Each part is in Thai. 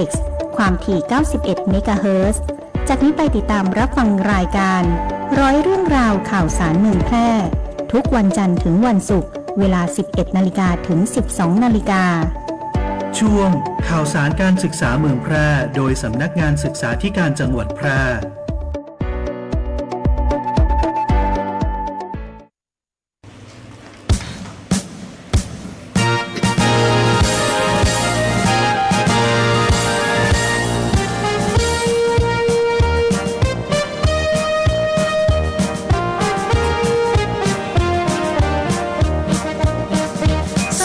X ความถี่ 91 เมกะเฮิรตซ์ จากนี้ไปติดตามรับฟังรายการร้อยเรื่องราวข่าวสารเมืองแพร่ทุกวันจันทร์ถึงวันศุกร์เวลา 11 นาฬิกาถึง 12 นาฬิกาช่วงข่าวสารการศึกษาเมืองแพร่โดยสำนักงานศึกษาธิการจังหวัดแพร่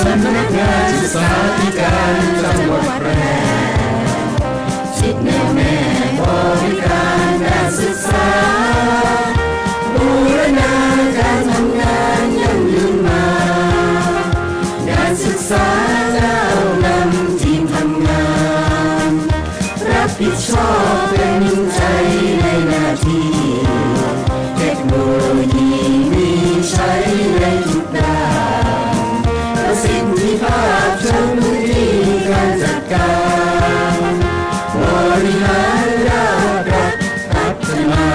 สำนักงานศึกษาธิการจังหวัดแพร่สิทธิแน่บริการการศึกษาบูรณาการทำงานยั่งยืนมาการศึกษาเจ้านำทีมทำงานรับผิดชอบเป็นใจในหน้าที่เทคโนโลยีมีใช้ในทุกด้านประสิทธิภาพเชิงพื้นที่การจัดการบริหารราชรัฐพัฒนา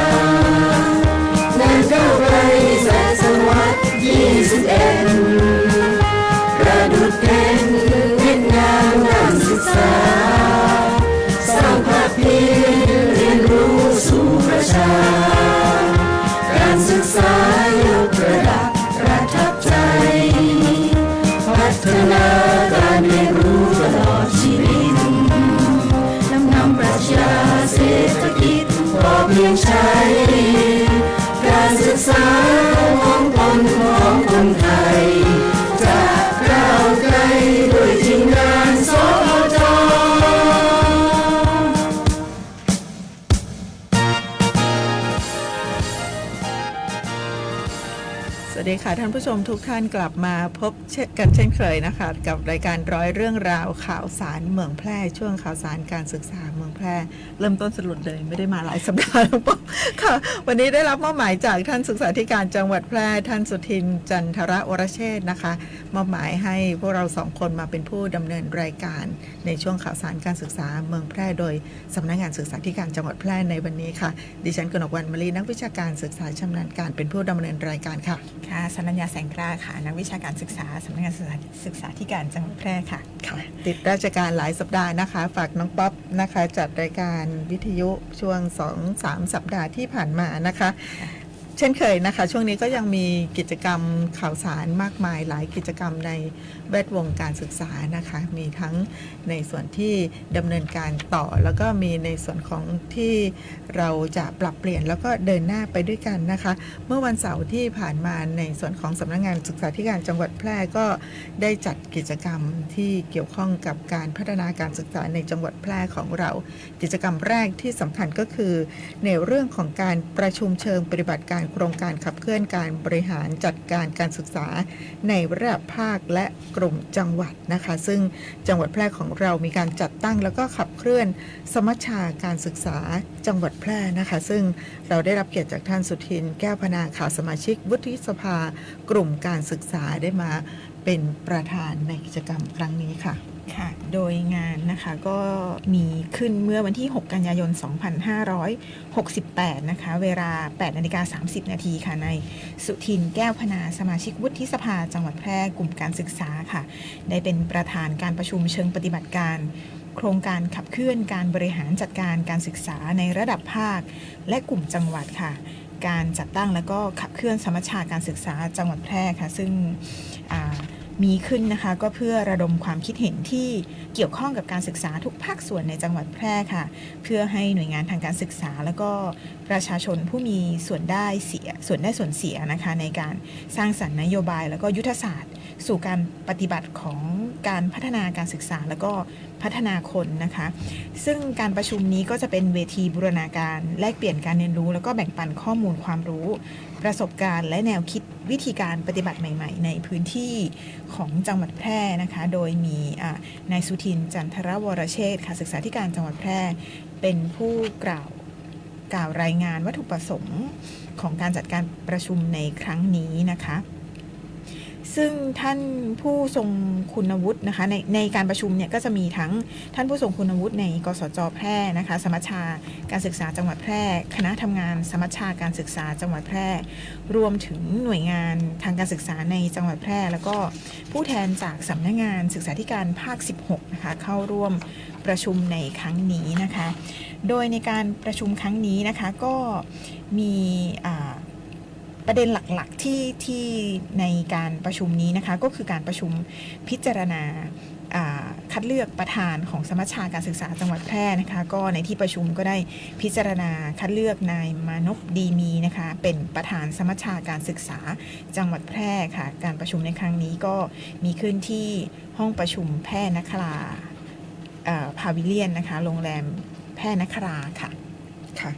ในก้าวไกลแสนสวัสดิ์21ประดุจเป็นเม็ดงามด้านศึกษาสร้างภาพเพียรเรียนรู้สู่ประชาการศึกษายกระดับประทับใจพัฒนาการเรียนรู้ตลอดชีวิตนำปรัชญาเศรษฐกิจพอเพียงใช้การศึกษาของตนของคนไทยจะก้าวไกลด้วยทีมงานสพจ.สวัสดีค่ะท่านผู้ชมทุกท่านกลับมาพบกันเช่นเคยนะคะกับรายการร้อยเรื่องราวข่าวสารเมืองแพร่ช่วงข่าวสารการศึกษาเมืองแพร่เริ่มต้นสลุดเลยไม่ได้มาหลายสัปดาห์แล้วป๊อบค่ะวันนี้ได้รับมอบหมายจากท่านศึกษาธิการจังหวัดแพร่ท่านสุทินจันทรวรเชษฐ์นะคะมอบหมายให้พวกเราสองคนมาเป็นผู้ดำเนินรายการในช่วงข่าวสารการศึกษาเมืองแพร่โดยสำนักงานศึกษาธิการจังหวัดแพร่ในวันนี้ค่ะดิฉันกนกวรรณมลีนักวิชาการศึกษาชำนาญการเป็นผู้ดำเนินรายการค่ะค่ะสัญญาแสงกล้าค่ะนักวิชาการศึกษาสำนักงานศึกษาธิการจังหวัดแพร่ค่ะติดราชการหลายสัปดาห์นะคะฝากน้องป๊อปนะคะจัดรายการวิทยุช่วง 2-3 สัปดาห์ที่ผ่านมานะคะเช่นเคยนะคะช่วงนี้ก็ยังมีกิจกรรมข่าวสารมากมายหลายกิจกรรมในแวดวงการศึกษานะคะมีทั้งในส่วนที่ดำเนินการต่อแล้วก็มีในส่วนของที่เราจะปรับเปลี่ยนแล้วก็เดินหน้าไปด้วยกันนะคะเมื่อวันเสาร์ที่ผ่านมาในส่วนของสำนักงานศึกษาธิการจังหวัดแพร่ก็ได้จัดกิจกรรมที่เกี่ยวข้องกับการพัฒนาการศึกษาในจังหวัดแพร่ของเรากิจกรรมแรกที่สำคัญก็คือในเรื่องของการประชุมเชิงปฏิบัติการโครงการขับเคลื่อนการบริหารจัดการการศึกษาในระดับภาคและกลุ่มจังหวัดนะคะซึ่งจังหวัดแพร่ของเรามีการจัดตั้งแล้วก็ขับเคลื่อนสมัชชาการศึกษาจังหวัดแพร่นะคะซึ่งเราได้รับเกียรติจากท่านสุทินแก้วพนาข่าวสมาชิกวุฒิสภากลุ่มการศึกษาได้มาเป็นประธานในกิจกรรมครั้งนี้ค่ะค่ะโดยงานนะคะก็มีขึ้นเมื่อวันที่6กันยายน2568นะคะเวลา 8:30 นาทีค่ะในสุทินแก้วพนาสมาชิกวุฒิสภาจังหวัดแพร่กลุ่มการศึกษาค่ะได้เป็นประธานการประชุมเชิงปฏิบัติการโครงการขับเคลื่อนการบริหารจัดการการศึกษาในระดับภาคและกลุ่มจังหวัดค่ะการจัดตั้งแล้วก็ขับเคลื่อนสมัชชาการศึกษาจังหวัดแพร่ค่ะซึ่งมีขึ้นนะคะก็เพื่อระดมความคิดเห็นที่เกี่ยวข้องกับการศึกษาทุกภาคส่วนในจังหวัดแพร่ค่ะเพื่อให้หน่วยงานทางการศึกษาแล้วก็ประชาชนผู้มีส่วนได้ส่วนเสียนะคะในการสร้างสรรค์นโยบายแล้วก็ยุทธศาสตร์สู่การปฏิบัติของการพัฒนาการศึกษาแล้วก็พัฒนาคนนะคะซึ่งการประชุมนี้ก็จะเป็นเวทีบูรณาการแลกเปลี่ยนการเรียนรู้แล้วก็แบ่งปันข้อมูลความรู้ประสบการณ์และแนวคิดวิธีการปฏิบัติใหม่ๆในพื้นที่ของจังหวัดแพร่นะคะโดยมีนายสุทินจันทรวรเชษฐ์ค่ะศึกษาธิการจังหวัดแพร่เป็นผู้กล่าวรายงานวัตถุประสงค์ของการจัดการประชุมในครั้งนี้นะคะ ซึ่งท่านผู้ทรงคุณวุฒินะคะในการประชุมเนี่ยก็จะมีทั้งท่านผู้ทรงคุณวุฒิในกสจ.แพร่นะคะสมัชชาการศึกษาจังหวัดแพร่คณะทำงานสมัชชาการศึกษาจังหวัดแพร่รวมถึงหน่วยงานทางการศึกษาในจังหวัดแพร่แล้วก็ผู้แทนจากสำนักงานศึกษาธิการภาค 16นะคะเข้าร่วมประชุมในครั้งนี้นะคะโดยในการประชุมครั้งนี้นะคะก็มีประเด็นหลักๆที่ในการประชุมนี้นะคะก็คือการประชุมพิจารณาคัดเลือกประธานของสมัชชาการศึกษาจังหวัดแพร่นะคะก็ในที่ประชุมก็ได้พิจารณาคัดเลือกนายมานพดีมีนะคะเป็นประธานสมัชชาการศึกษาจังหวัดแพร่ค่ะการประชุมในครั้งนี้ก็มีขึ้นที่ห้องประชุมแพร่นคราพาวิเลียนนะคะโรงแรมแพร่นคราค่ะค่ะ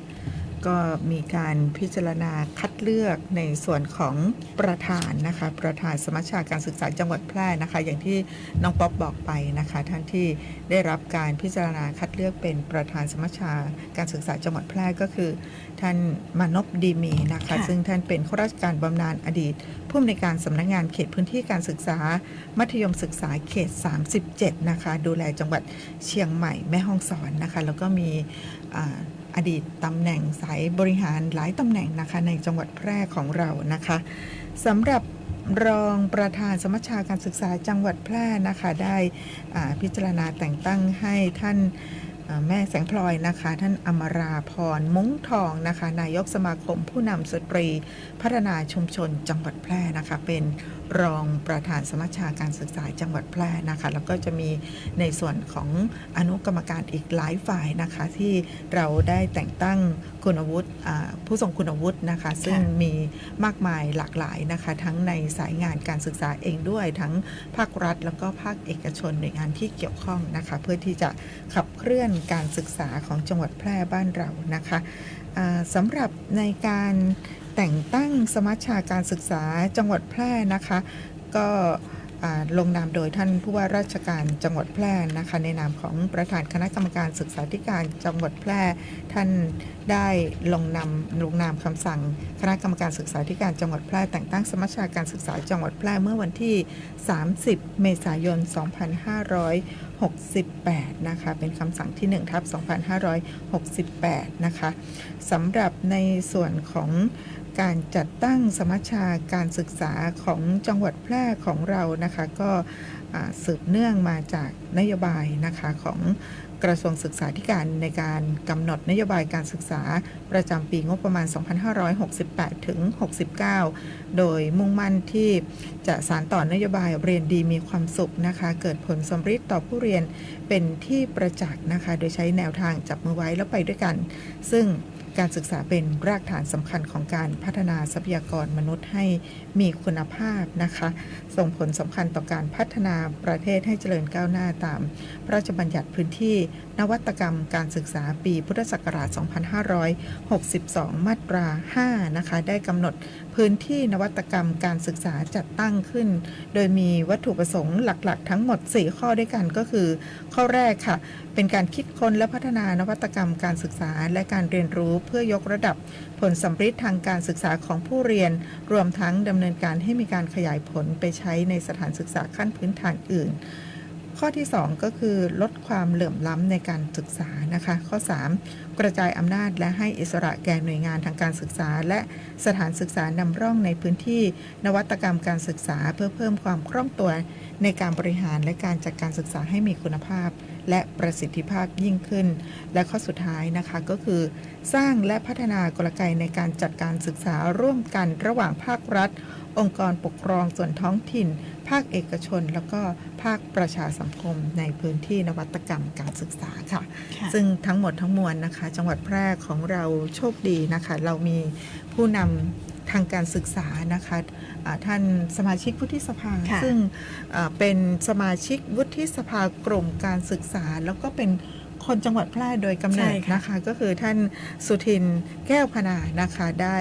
ก็มีการพิจารณาคัดเลือกในส่วนของประธานนะคะประธานสมัชชาการศึกษาจังหวัดแพร่นะคะอย่างที่น้องป๊อปบอกไปนะคะท่านที่ได้รับการพิจารณาคัดเลือกเป็นประธานสมัชชาการศึกษาจังหวัดแพร่ก็คือท่านมานพดีมีนะคะซึ่งท่านเป็นข้าราชการบำนาญอดีตผู้อำนวยการสำนักงานเขตพื้นที่การศึกษามัธยมศึกษาเขต37นะคะดูแลจังหวัดเชียงใหม่แม่ฮ่องสอนนะคะแล้วก็มีอดีตตำแหน่งสายบริหารหลายตำแหน่งนะคะในจังหวัดแพร่ของเรานะคะสำหรับรองประธานสมัชชาการศึกษาจังหวัดแพร่นะคะได้พิจารณาแต่งตั้งให้ท่านแม่แสงพลอยนะคะท่านอมราพรมุ้งทองนะคะนายกสมาคมผู้นำสตรีพัฒนาชุมชนจังหวัดแพร่นะคะเป็นรองประธานสมัชชาการศึกษาจังหวัดแพร่นะคะแล้วก็จะมีในส่วนของอนุกรรมการอีกหลายฝ่ายนะคะที่เราได้แต่งตั้งคุณวุฒิผู้ทรงคุณวุฒินะคะซึ่งมีมากมายหลากหลายนะคะทั้งในสายงานการศึกษาเองด้วยทั้งภาครัฐแล้วก็ภาคเอกชนหน่วยงานที่เกี่ยวข้องนะคะเพื่อที่จะขับเคลื่อนการศึกษาของจังหวัดแพร่บ้านเรานะคะสำหรับในการแต่งตั้งสมัชชาการศึกษาจังหวัดแพร่นะคะก็ลงนามโดยท่านผู้ว่าราชการจังหวัดแพร่นะคะในนามของประธานคณะกรรมการศึกษาธิการจังหวัดแพร่ท่านได้ลงนามคำสั่งคณะกรรมการศึกษาธิการจังหวัดแพร่แต่งตั้งสมัชชาการศึกษาจังหวัดแพร่เมื่อวันที่30 เมษายน 2568นะคะเป็นคำสั่งที่ 1/2568นะคะสำหรับในส่วนของการจัดตั้งสมัชชาการศึกษาของจังหวัดแพร่ของเรานะคะก็สืบเนื่องมาจากนโยบายนะคะของกระทรวงศึกษาธิการในการกำหนดนโยบายการศึกษาประจำปีงบประมาณ 2568 ถึง 69 โดยมุ่งมั่นที่จะสานต่อนโยบายเรียนดีมีความสุขนะคะเกิดผลสำเร็จต่อผู้เรียนเป็นที่ประจักษ์นะคะโดยใช้แนวทางจับมือไว้แล้วไปด้วยกันซึ่งการศึกษาเป็นรากฐานสำคัญของการพัฒนาทรัพยากรมนุษย์ให้มีคุณภาพนะคะส่งผลสำคัญต่อการพัฒนาประเทศให้เจริญก้าวหน้าตามพระราชบัญญัติพื้นที่นวัตกรรมการศึกษาปีพุทธศักราช 2562 มาตรา 5 นะคะได้กำหนดพื้นที่นวัตกรรมการศึกษาจัดตั้งขึ้นโดยมีวัตถุประสงค์หลักๆทั้งหมด 4 ข้อด้วยกันก็คือข้อแรกค่ะเป็นการคิดค้นและพัฒนานวัตกรรมการศึกษาและการเรียนรู้เพื่อยกระดับผลสัมฤทธิ์ทางการศึกษาของผู้เรียนรวมทั้งดำเนินการให้มีการขยายผลไปใช้ในสถานศึกษาขั้นพื้นฐานอื่นข้อที่ 2 ก็คือลดความเหลื่อมล้ำในการศึกษานะคะข้อ 3 กระจายอำนาจและให้อิสระแก่หน่วยงานทางการศึกษาและสถานศึกษานำร่องในพื้นที่นวัตกรรมการศึกษาเพื่อเพิ่มความคล่องตัวในการบริหารและการจัดการศึกษาให้มีคุณภาพและประสิทธิภาพยิ่งขึ้นและข้อสุดท้ายนะคะก็คือสร้างและพัฒนากลไกในการจัดการศึกษาร่วมกันระหว่างภาครัฐองค์กรปกครองส่วนท้องถิ่นภาคเอกชนแล้วก็ภาคประชาสังคมในพื้นที่นวัตกรรมการศึกษาค่ะซึ่งทั้งหมดทั้งมวลนะคะจังหวัดแพร่ของเราโชคดีนะคะเรามีผู้นำทางการศึกษานะคะท่านสมาชิกวุฒิสภาซึ่งเป็นสมาชิกวุฒิสภากลุ่มการศึกษาแล้วก็เป็นคนจังหวัดแพร่โดยกำเนิดนะคะก็คือท่านสุทินแก้วพนานะคะได้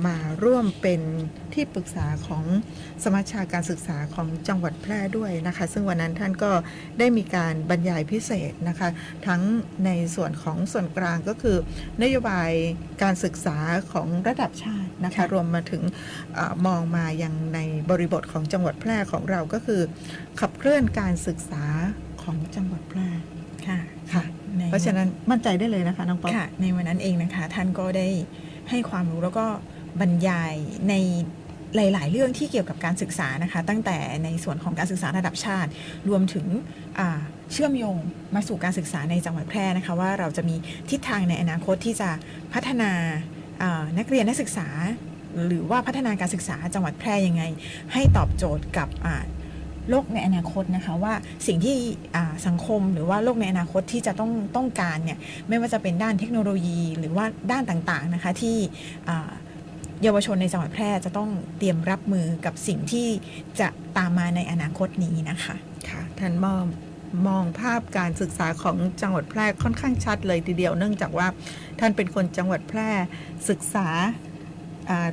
มาร่วมเป็นที่ปรึกษาของสมัชชาการศึกษาของจังหวัดแพร่ด้วยนะคะซึ่งวันนั้นท่านก็ได้มีการบรรยายพิเศษนะคะทั้งในส่วนของส่วนกลางก็คือนโยบายการศึกษาของระดับชาติ นะคะ ค่ะ รวมมาถึงมองมายังในบริบทของจังหวัดแพร่ของเราก็คือขับเคลื่อนการศึกษาของจังหวัดแพร่ ค่ะ ค่ะ ใน เพราะฉะนั้นมั่นใจได้เลยนะคะน้องป๊อป ค่ะในวันนั้นเองนะคะท่านก็ได้ให้ความรู้แล้วก็บรรยายในหลาย ๆ เรื่องที่เกี่ยวกับการศึกษานะคะตั้งแต่ในส่วนของการศึกษาระดับชาติรวมถึงเชื่อมโยงมาสู่การศึกษาในจังหวัดแพร่นะคะว่าเราจะมีทิศทางในอนาคตที่จะพัฒนานักเรียนนักศึกษาหรือว่าพัฒนาการศึกษาจังหวัดแพร่ยังไงให้ตอบโจทย์กับโลกในอนาคตนะคะว่าสิ่งที่สังคมหรือว่าโลกในอนาคตที่จะต้องการเนี่ยไม่ว่าจะเป็นด้านเทคโนโลยีหรือว่าด้านต่างๆนะคะที่เยาวชนในจังหวัดแพร่จะต้องเตรียมรับมือกับสิ่งที่จะตามมาในอนาคตนี้นะคะค่ะท่านมองภาพการศึกษาของจังหวัดแพร่ค่อนข้างชัดเลยทีเดียวเนื่องจากว่าท่านเป็นคนจังหวัดแพร่ศึกษา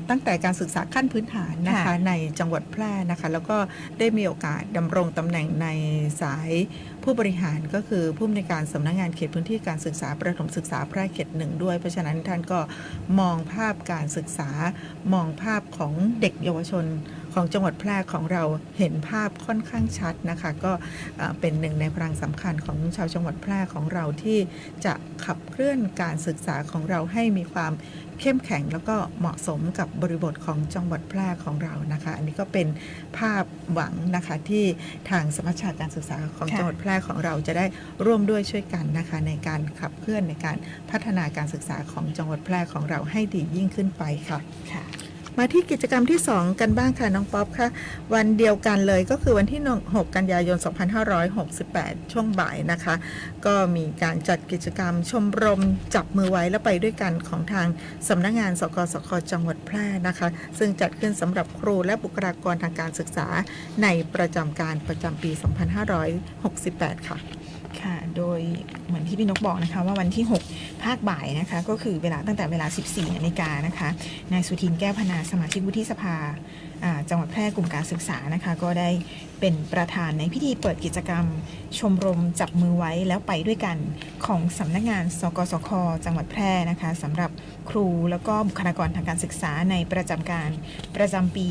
ตั้งแต่การศึกษาขั้นพื้นฐานนะคะในจังหวัดแพร่นะคะแล้วก็ได้มีโอกาสดำรงตำแหน่งในสายผู้บริหารก็คือผู้อำนวยการสำนักงานเขตพื้นที่การศึกษาประถมศึกษาแพร่เขต 1ด้วยเพราะฉะนั้นท่านก็มองภาพการศึกษามองภาพของเด็กเยาวชนของจังหวัดแพร่ของเราเห็นภาพค่อนข้างชัดนะคะก็เป็นหนึ่งในพลังสำคัญของชาวจังหวัดแพร่ของเราที่จะขับเคลื่อนการศึกษาของเราให้มีความเข้มแข็งแล้วก็เหมาะสมกับบริบทของจังหวัดแพร่ของเรานะคะอันนี้ก็เป็นภาพหวังนะคะที่ทางสมัชชาการศึกษาของจังหวัดแพร่ของเราจะได้ร่วมด้วยช่วยกันนะคะในการขับเคลื่อนในการพัฒนาการศึกษาของจังหวัดแพร่ของเราให้ดียิ่งขึ้นไปค่ะมาที่กิจกรรมที่ 2 กันบ้างค่ะน้องป๊อปค่ะวันเดียวกันเลยก็คือวันที่6 กันยายน 2568 ช่วงบ่ายนะคะก็มีการจัดกิจกรรมชมรมจับมือไว้แล้วไปด้วยกันของทางสำนักงานสกสคจังหวัดแพร่นะคะซึ่งจัดขึ้นสำหรับครูและบุคลากรทางการศึกษาในประจำการประจำปี 2568 ค่ะค่ะโดยเหมือนที่พี่นกบอกนะคะว่าวันที่6ภาคบ่ายนะคะก็คือเวลาตั้งแต่เวลา 14 นาฬิกานะคะนายสุทินแก้วพนาสมาชิกวุฒิสภาจังหวัดแพร่กลุ่มการศึกษานะคะก็ได้เป็นประธานในพิธีเปิดกิจกรรมชมรมจับมือไว้แล้วไปด้วยกันของสำนักงานสกสคจังหวัดแพร่นะคะสำหรับครูแล้วก็บุคลากรทางการศึกษาในประจำการประจำปี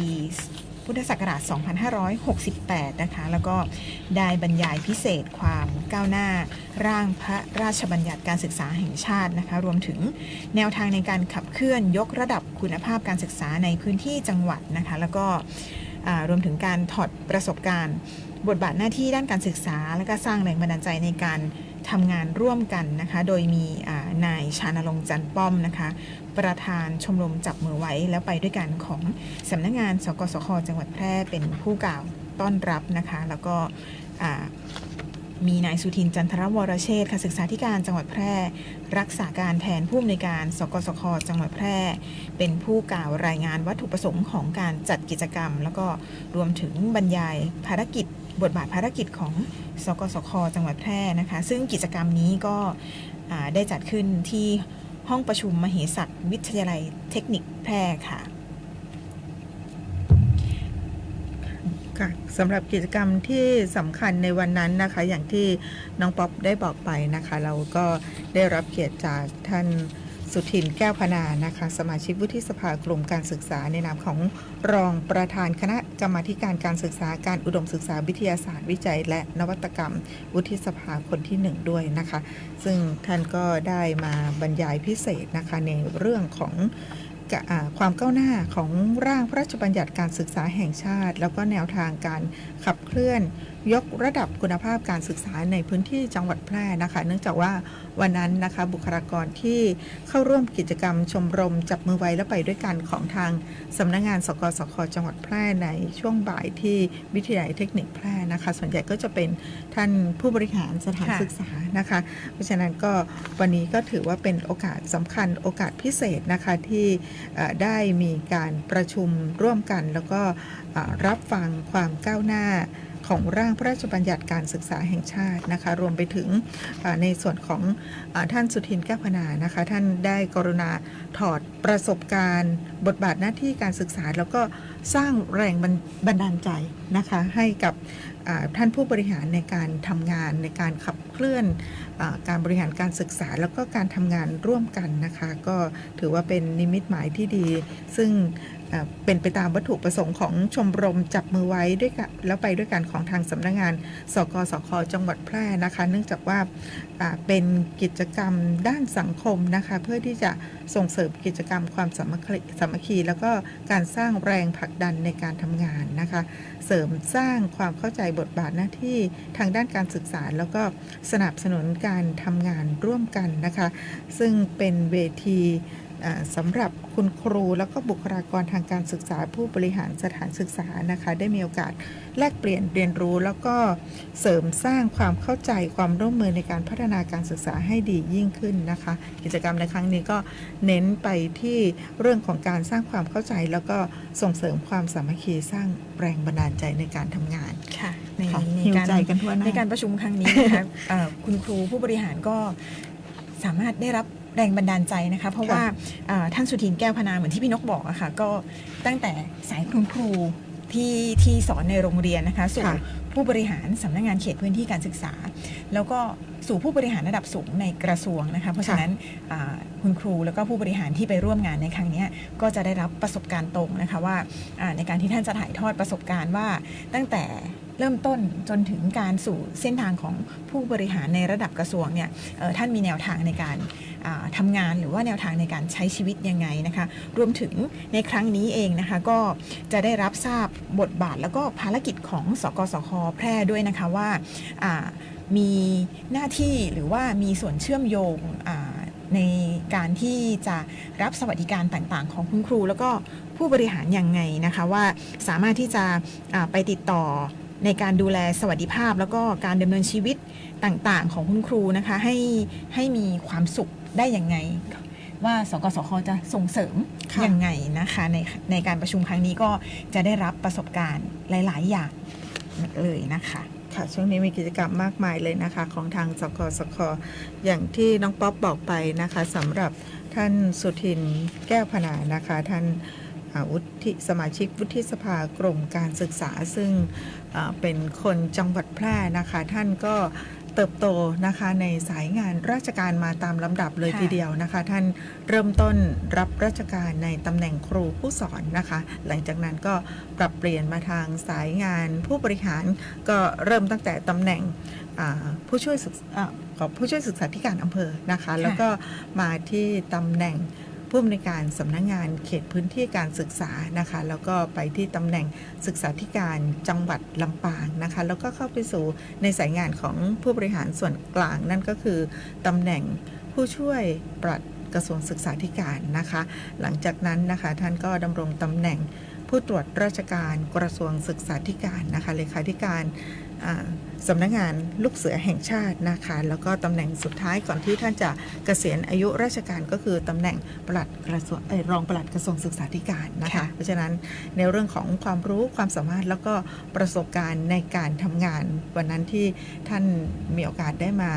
พุทธศักราช 2568 นะคะแล้วก็ได้บรรยายพิเศษความก้าวหน้าร่างพระราชบัญญัติการศึกษาแห่งชาตินะคะรวมถึงแนวทางในการขับเคลื่อนยกระดับคุณภาพการศึกษาในพื้นที่จังหวัดนะคะแล้วก็รวมถึงการถอดประสบการณ์บทบาทหน้าที่ด้านการศึกษาและก็สร้างแรงบันดาลใจในการทำงานร่วมกันนะคะโดยมีนายชานรงค์จันทร์ป้อมนะคะประธานชมรมจับมือไว้แล้วไปด้วยกันของสำนักงานสกสคจังหวัดแพร่เป็นผู้กล่าวต้อนรับนะคะแล้วก็มีนายสุทินจันทรวรเชษฐ์ศึกษาธิการจังหวัดแพร่รักษาการแทนผู้อำนวยการสกสคจังหวัดแพร่เป็นผู้กล่าวรายงานวัตถุประสงค์ของการจัดกิจกรรมแล้วก็รวมถึงบรรยายภารกิจบทบาทภารกิจของสกสคจังหวัดแพร่นะคะซึ่งกิจกรรมนี้ก็ได้จัดขึ้นที่ห้องประชุมมเหสักวิทยาลัยเทคนิคแพร่ค่ะสำหรับกิจกรรมที่สำคัญในวันนั้นนะคะอย่างที่น้องป๊อปได้บอกไปนะคะเราก็ได้รับเกียรติจากท่านสุทินแก้วพนานะคะสมาชิกวุฒิสภากลุ่มการศึกษาในนามของรองประธานคณะกรรมาธิการการศึกษาการอุดมศึกษาวิทยาศาสตร์วิจัยและนวัตกรรมวุฒิสภาคนที่1ด้วยนะคะซึ่งท่านก็ได้มาบรรยายพิเศษนะคะในเรื่องของความก้าวหน้าของร่างพระราชบัญญัติการศึกษาแห่งชาติแล้วก็แนวทางการขับเคลื่อนยกระดับคุณภาพการศึกษาในพื้นที่จังหวัดแพร่นะคะเนื่องจากว่าวันนั้นนะคะบุคลากรที่เข้าร่วมกิจกรรมชมรมจับมือไว้แล้วไปด้วยกันของทางสำนักงานสกสคจังหวัดแพร่ในช่วงบ่ายที่วิทยาลัยเทคนิคแพร่นะคะส่วนใหญ่ก็จะเป็นท่านผู้บริหารสถานศึกษานะคะเพราะฉะนั้นก็วันนี้ก็ถือว่าเป็นโอกาสสำคัญโอกาสพิเศษนะคะที่ได้มีการประชุมร่วมกันแล้วก็รับฟังความก้าวหน้าของร่างพระราชบัญญัติการศึกษาแห่งชาตินะคะรวมไปถึงในส่วนของท่านสุทินแก้วพนานะคะท่านได้กรุณาถอดประสบการณ์บทบาทหน้าที่การศึกษาแล้วก็ สร้างแรงบันดาลใจนะคะให้กับท่านผู้บริหารในการทำงานในการขับเคลื่อนการบริหารการศึกษาแล้วก็การทำงานร่วมกันนะคะก็ถือว่าเป็นนิมิตหมายที่ดีซึ่งเป็นไปตามวัตถุประสงค์ของชมรมจับมือไว้ด้วยกันแล้วไปด้วยกันของทางสำนักงานสกสคจังหวัดแพร่นะคะเนื่องจากว่าเป็นกิจกรรมด้านสังคมนะคะเพื่อที่จะส่งเสริมกิจกรรมความสามัคคีแล้วก็การสร้างแรงผลักดันในการทำงานนะคะเสริมสร้างความเข้าใจบทบาทหน้าที่ทางด้านการศึกษาแล้วก็สนับสนุนการทำงานร่วมกันนะคะซึ่งเป็นเวทีสำหรับคุณครูแล้วก็บุคลากรทางการศึกษาผู้บริหารสถานศึกษานะคะได้มีโอกาสแลกเปลี่ยนเรียนรู้แล้วก็เสริมสร้างความเข้าใจความร่วมมือในการพัฒนาการศึกษาให้ดียิ่งขึ้นนะคะกิจกรรมในครั้งนี้ก็เน้นไปที่เรื่องของการสร้างความเข้าใจแล้วก็ส่งเสริมความสามัคคีสร้างแรงบันดาลใจในการทำงานค่ะใน หิวใจกันทั่วหน้า ในการประชุมครั้งนี้นะคะ คุณครูผู้บริหารก็สามารถได้รับแรงบันดาลใจนะคะเพราะว่าท่านสุทินแก้วพนาเหมือนที่พี่นกบอกอะค่ะก็ตั้งแต่สายคุณครูที่สอนในโรงเรียนนะคะสู่ผู้บริหารสำนักงานเขตพื้นที่การศึกษาแล้วก็สู่ผู้บริหารระดับสูงในกระทรวงนะคะเพราะฉะนั้นคุณครูแล้วก็ผู้บริหารที่ไปร่วมงานในครั้งนี้ก็จะได้รับประสบการณ์ตรงนะคะว่าในการที่ท่านจะถ่ายทอดประสบการณ์ว่าตั้งแต่เริ่มต้นจนถึงการสู่เส้นทางของผู้บริหารในระดับกระทรวงเนี่ยท่านมีแนวทางในการทำงานหรือว่าแนวทางในการใช้ชีวิตยังไงนะคะรวมถึงในครั้งนี้เองนะคะก็จะได้รับทราบบทบาทแล้วก็ภารกิจของสกสคแพร่ด้วยนะคะว่ามีหน้าที่หรือว่ามีส่วนเชื่อมโยงในการที่จะรับสวัสดิการต่างๆของคุณครูแล้วก็ผู้บริหารยังไงนะคะว่าสามารถที่จะไปติดต่อในการดูแลสวัสดิภาพแล้วก็การดำเนินชีวิตต่างๆของคุณครูนะคะให้มีความสุขได้ยังไงว่าสกสคจะส่งเสริมยังไงนะคะในการประชุมครั้งนี้ก็จะได้รับประสบการณ์หลายๆอย่างเลยนะคะค่ะช่วงนี้มีกิจกรรมมากมายเลยนะคะของทางสกสคอย่างที่น้องป๊อปบอกไปนะคะสำหรับท่านสุทินแก้วพนานะคะท่านสมาชิกวุฒิสภากรมการศึกษาซึ่งเป็นคนจังหวัดแพร่นะคะท่านก็เติบโตนะคะในสายงานราชการมาตามลำดับเลยทีเดียวนะคะท่านเริ่มต้นรับราชการในตำแหน่งครูผู้สอนนะคะหลังจากนั้นก็ปรับเปลี่ยนมาทางสายงานผู้บริหารก็เริ่มตั้งแต่ตำแหน่งผู้ช่วยศึกษาธิการอำเภอนะคะแล้วก็มาที่ตำแหน่งผู้อำนวยการสำนักงานเขตพื้นที่การศึกษานะคะแล้วก็ไปที่ตำแหน่งศึกษาธิการจังหวัดลำปางนะคะแล้วก็เข้าไปสู่ในสายงานของผู้บริหารส่วนกลางนั่นก็คือตำแหน่งผู้ช่วยปลัดกระทรวงศึกษาธิการนะคะหลังจากนั้นนะคะท่านก็ดำรงตำแหน่งผู้ตรวจราชการกระทรวงศึกษาธิการนะคะเลขาธิการสำนักงานลูกเสือแห่งชาตินะคะแล้วก็ตำแหน่งสุดท้ายก่อนที่ท่านจะเกษียณอายุราชการก็คือตำแหน่งปลัดกระทรวงรองปลัดกระทรวงศึกษาธิการนะคะเพราะฉะนั้นในเรื่องของความรู้ความสามารถแล้วก็ประสบการณ์ในการทำงานวันนั้นที่ท่านมีโอกาสได้มา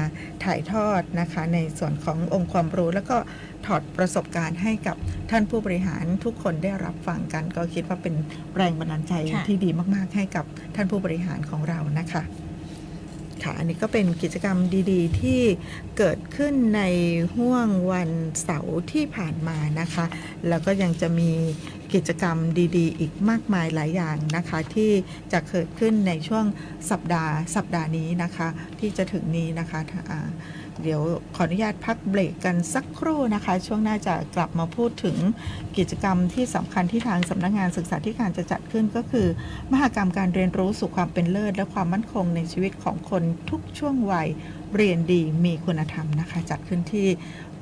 ถ่ายทอดนะคะในส่วนขององค์ความรู้แล้วก็ถอดประสบการณ์ให้กับท่านผู้บริหารทุกคนได้รับฟังกันก็คิดว่าเป็นแรงบันดาลใจที่ดีมากๆให้กับท่านผู้บริหารของเรานะคะค่ะอันนี้ก็เป็นกิจกรรมดีๆที่เกิดขึ้นในห้วงวันเสาร์ที่ผ่านมานะคะแล้วก็ยังจะมีกิจกรรมดีๆอีกมากมายหลายอย่างนะคะที่จะเกิดขึ้นในช่วงสัปดาห์นี้นะคะที่จะถึงนี้นะคะเดี๋ยวขออนุญาตพักเบรกกันสักครู่นะคะช่วงหน้าจะกลับมาพูดถึงกิจกรรมที่สำคัญที่ทางสำนักงานศึกษาธิการจะจัดขึ้นก็คือมหกรรมการเรียนรู้สู่ความเป็นเลิศและความมั่นคงในชีวิตของคนทุกช่วงวัยเรียนดีมีคุณธรรมนะคะจัดขึ้นที่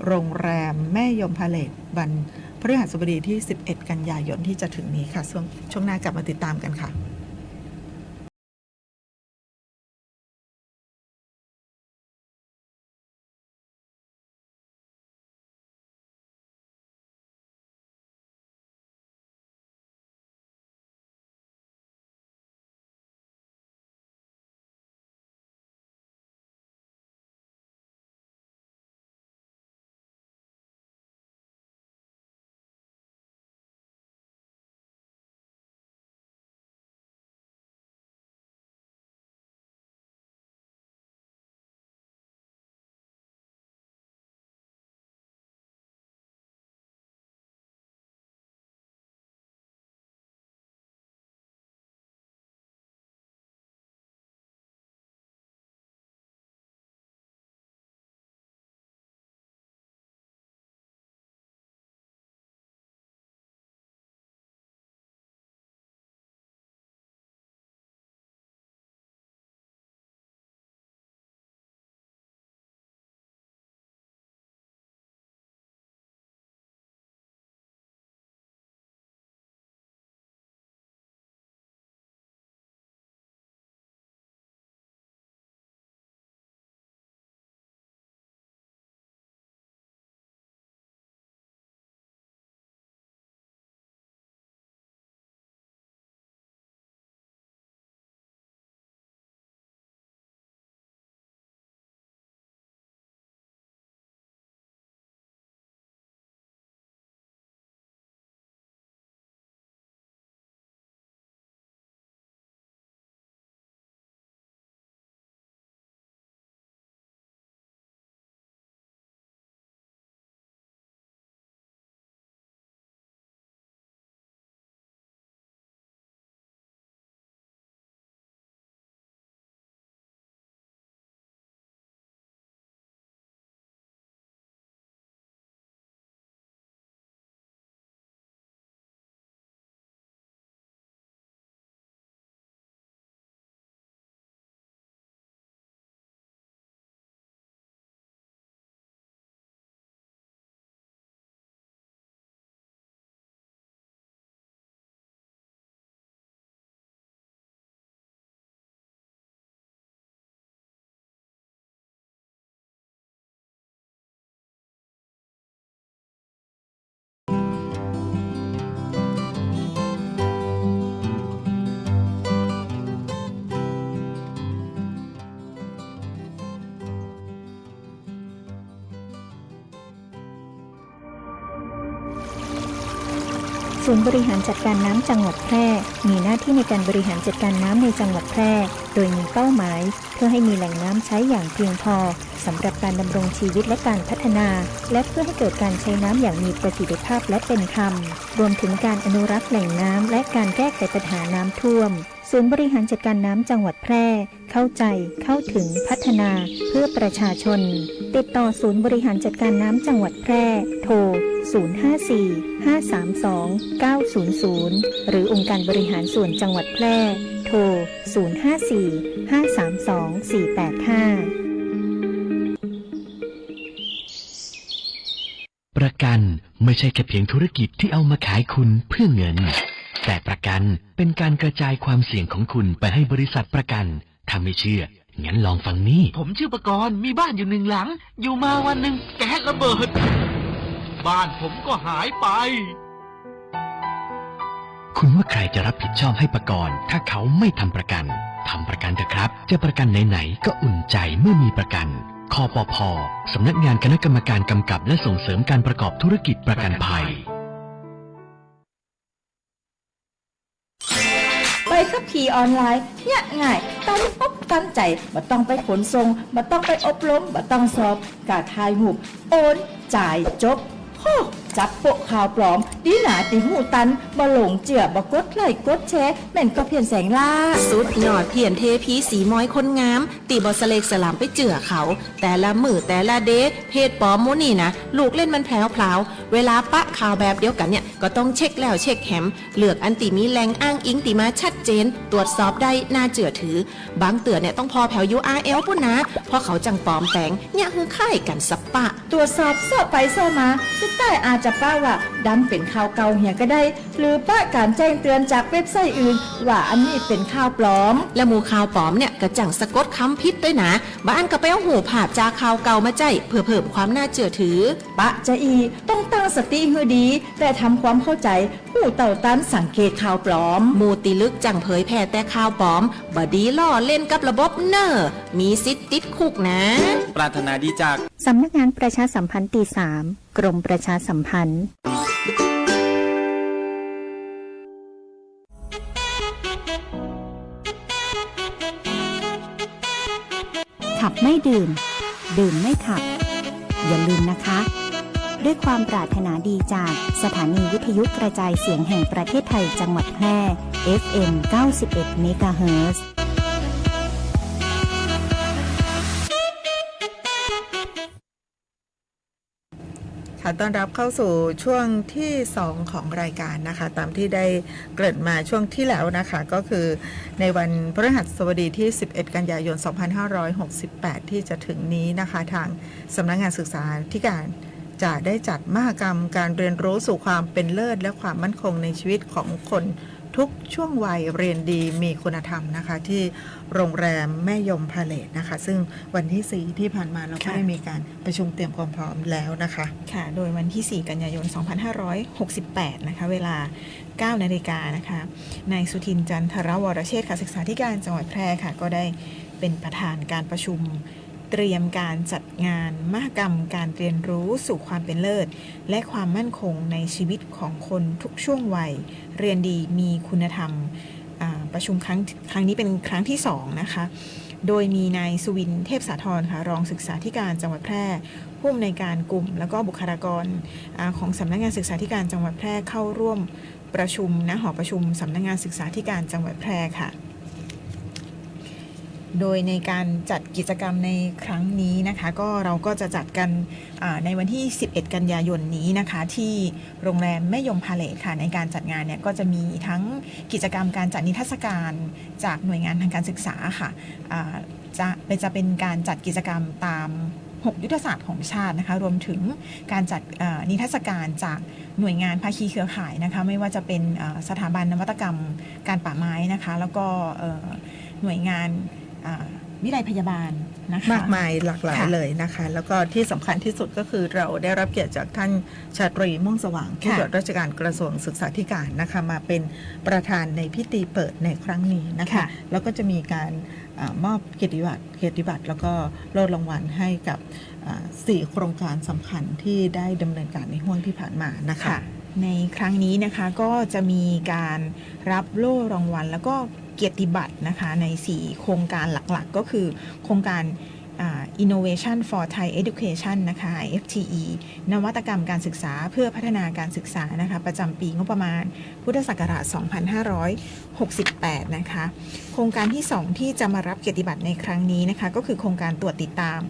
โรงแรมแม่ยมพาเลทวันพฤหัสบดีที่11กันยายนที่จะถึงนี้ค่ะช่วงหน้ากลับมาติดตามกันค่ะ ศูนย์บริหารจัดการน้ำจังหวัดแพร่มีหน้าที่ในการบริหารจัดการน้ำในจังหวัดแพร่โดยมีเป้าหมายเพื่อให้มีแหล่งน้ำใช้อย่างเพียงพอสำหรับการดำรงชีวิตและการพัฒนาและเพื่อให้เกิดการใช้น้ำอย่างมีประสิทธิภาพและเป็นธรรมรวมถึงการอนุรักษ์แหล่งน้ำและการแก้ไขปัญหาน้ำท่วมศูนย์บริหารจัดการน้ำจังหวัดแพร่เข้าใจเข้าถึงพัฒนาเพื่อประชาชนติดต่อศูนย์บริหารจัดการน้ำจังหวัดแพร่โทร 054-532-900 หรือองค์การบริหารส่วนจังหวัดแพร่โทร 054-532-485ประกันไม่ใช่แค่เพียงธุรกิจที่เอามาขายคุณเพื่อเงินแต่ประกันเป็นการกระจายความเสี่ยงของคุณไปให้บริษัทประกันถ้าไม่เชื่องั้นลองฟังนี่ผมชื่อประกรณ์มีบ้านอยู่1 หลังอยู่มาวันหนึ่งแก๊สระเบิดบ้านผมก็หายไปคุณว่าใครจะรับผิดชอบให้ประกรณ์ถ้าเขาไม่ทำประกันทำประกันเถอะครับจะประกันไหนๆก็อุ่นใจเมื่อมีประกันคปภ.สำนักงานคณะกรรมการกำกับและส่งเสริมการประกอบธุรกิจประกันภัยใบขับขี่ออนไลน์เนี่ยง่ายตั้งอกตั้งใจบ่ต้องไปขนส่งบ่ต้องไปอบรมบ่ต้องสอบกาถ่ายรูปโอนจ่ายจบโหจับโปะข่าวปลอมดีหนาติหูตันบ่หลงเจือบ่กดไลค์กดแชร์แม่นก็เพียนแสงล่าสุดยอดเพียนเทพีสีม้อยคนงามตีบ่สเลกสลามไปเจือเขาแต่ละมือแต่ละเดเพจปลอมโมนี่นะลูกเล่นมันแผลวเวลาปะข่าวแบบเดียวกันเนี่ยก็ต้องเช็คแล้วเช็คแหมเลือกอันติมีแหล่งอ้างอิงติมาชัดเจนตรวจสอบได้น่าเจือถือบางเตือนเนี่ยต้องพอแผว URL พุ่นนะเพราะเขาจังปลอมแต่งเนี่ยคือค่ายกันสับปะตรวจสอบสอบไปสอบมาสุดท้ายอาจจะป้าว่าดันเป็นข่าวเก่าเหี่ยก็ได้หรือป้าการแจ้งเตือนจากเว็บไซต์อื่นว่าอันนี้เป็นข่าวปลอมและหมู่ข่าวปลอมเนี่ยก็จังสะกดคำพิษด้วยนะบ้านก็ไปเอาหูภาพจากข่าวเก่ามาใจเพื่อเพิ่มความน่าเชื่อถือปะจะอีต้องตั้งสติให้ดีแต่ทำความเข้าใจผู้เต่าตันสังเกตข่าวปลอมหมู่ติลึกจังเผยแพร่แต่ข่าวปลอมบดีล่อเล่นกับระบบเนอร์มีสิทธิ์ติดคุกนะปรารถนาดีจากสำนักงานประชาสัมพันธ์ตี 3 กรมประชาสัมพันธ์ขับไม่ดื่มดื่มไม่ขับอย่าลืมนะคะด้วยความปรารถนาดีจากสถานีวิทยุกระจายเสียงแห่งประเทศไทยจังหวัดแพร่ FM 91 เมกะเฮิรตซ์ค่ะต้อนรับเข้าสู่ช่วงที่2ของรายการนะคะตามที่ได้เกริ่นมาช่วงที่แล้วนะคะก็คือในวันพฤหัสบดีที่11กันยายน2568ที่จะถึงนี้นะคะทางสำนักงานศึกษาธิการจะได้จัดมหกรรมการเรียนรู้สู่ความเป็นเลิศและความมั่นคงในชีวิตของคนทุกช่วงวัยเรียนดีมีคุณธรรมนะคะที่โรงแรมแม่ยมพาเลทนะคะซึ่งวันที่4ที่ผ่านมาเราก็ได้มีการประชุมเตรียมความพร้อมแล้วนะคะค่ะโดยวันที่4กันยายน2568นะคะเวลา 9 นาฬิกานะคะนายสุทินจันทรวรเชษฐ์ศึกษาธิการจังหวัดแพร่ค่ะก็ได้เป็นประธานการประชุมเตรียมการจัดงานมหกรรมการเรียนรู้สู่ความเป็นเลิศและความมั่นคงในชีวิตของคนทุกช่วงวัยเรียนดีมีคุณธรรมประชุมครั้งนี้เป็นครั้งที่2นะคะโดยมีนายสุวินเทพสาธรค่ะรองศึกษาธิการจังหวัดแพร่ผู้อำนวยการกลุ่มแล้วก็บุคลากรของสำนักงานศึกษาธิการจังหวัดแพร่เข้าร่วมประชุมณหอประชุมสำนักงานศึกษาธิการจังหวัดแพร่ค่ะโดยในการจัดกิจกรรมในครั้งนี้นะคะก็เราก็จะจัดกันในวันที่11กันยายนนี้นะคะที่โรงแรมแม่ยมพาเลทค่ะในการจัดงานเนี่ยก็จะมีทั้งกิจกรรมการจัดนิทรรศการจากหน่วยงานทางการศึกษาค่ะจะเป็นการจัดกิจกรรมตาม6ยุทธศาสตร์ของชาตินะคะรวมถึงการจัดนิทรรศการจากหน่วยงานภาคีเครือข่ายนะคะไม่ว่าจะเป็นสถาบันนวัตกรรมการป่าไม้นะคะแล้วก็หน่วยงานวิไลพยาบาล นะคะ มากมายหลากหลาย ค่ะ เลยนะคะ แล้วก็ที่สำคัญที่สุดก็คือเราได้รับเกียรติจากท่านชาตรีม่วงสว่างผู้ตรวจราชการกระทรวงศึกษาธิการนะคะมาเป็นประธานในพิธีเปิดในครั้งนี้นะคะ ค่ะ แล้วก็จะมีการมอบเกียรติบัตรแล้วก็โล่รางวัลให้กับ4 โครงการสำคัญที่ได้ดำเนินการในห่วงที่ผ่านมานะคะ ค่ะในครั้งนี้นะคะก็จะมีการรับโล่รางวัลแล้วก็เกียรติบัตรนะคะใน 4 โครงการหลักๆ ก็คือโครงการInnovation for Thai Education นะคะ FTE นวัตกรรมการศึกษาเพื่อพัฒนาการศึกษานะคะประจำปีงบประมาณพุทธศักราช 2568 นะคะโครงการที่ 2 ที่จะมารับเกียรติบัตรในครั้งนี้นะคะก็คือโครงการตรวจติดตาม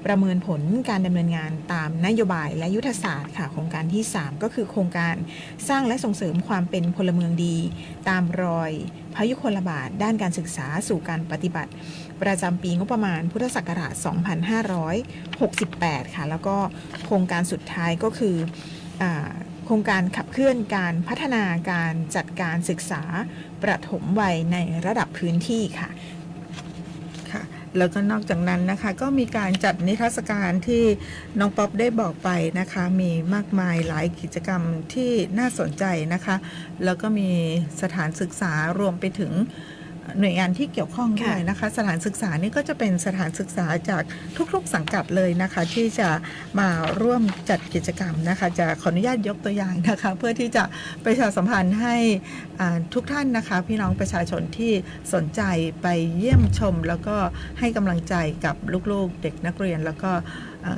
ประเมินผลการดำเนินงานตามนโยบายและยุทธศาสตร์ค่ะโครงการที่ 3 ก็คือโครงการสร้างและส่งเสริมความเป็นพลเมืองดีตามรอยพยุคลบาทด้านการศึกษาสู่การปฏิบัติประจำปีงบประมาณพุทธศักราช 2568 ค่ะแล้วก็โครงการสุดท้ายก็คือโครงการขับเคลื่อนการพัฒนาการจัดการศึกษาประถมวัยในระดับพื้นที่ค่ะ ค่ะแล้วก็นอกจากนั้นนะคะก็มีการจัดนิทรรศการที่น้องป๊อปได้บอกไปนะคะมีมากมายหลายกิจกรรมที่น่าสนใจนะคะแล้วก็มีสถานศึกษารวมไปถึงหน่วยงานที่เกี่ยวข้องด้วยนะคะสถานศึกษานี่ก็จะเป็นสถานศึกษาจากทุกๆสังกัดเลยนะคะที่จะมาร่วมจัดกิจกรรมนะคะจะขออนุญาตยกตัวอย่างนะคะเพื่อที่จะประชาสัมพันธ์ให้ทุกท่านนะคะพี่น้องประชาชนที่สนใจไปเยี่ยมชมแล้วก็ให้กำลังใจกับลูกๆเด็กนักเรียนแล้วก็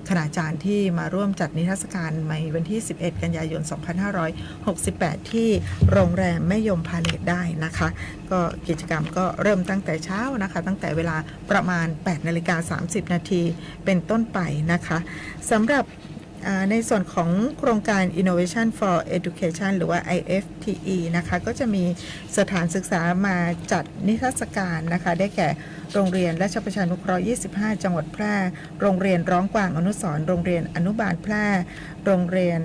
คณาจารย์ที่มาร่วมจัดนิทรรศการในวันที่ 11 กันยายน 2568 ที่โรงแรมแม่ยมพาเลทได้นะคะก็กิจกรรมก็เริ่มตั้งแต่เช้านะคะตั้งแต่เวลาประมาณ 8:30 นาทีเป็นต้นไปนะคะสำหรับในส่วนของโครงการ Innovation for Education หรือว่า IFTE นะคะก็จะมีสถานศึกษามาจัดนิทรรศการนะคะได้แก่โรงเรียนราชประชานุเคราะห์ 25 จังหวัดแพร่ โรงเรียนร้องกวางอนุสรณ์โรงเรียนอนุบาลแพร่ โรงเรียน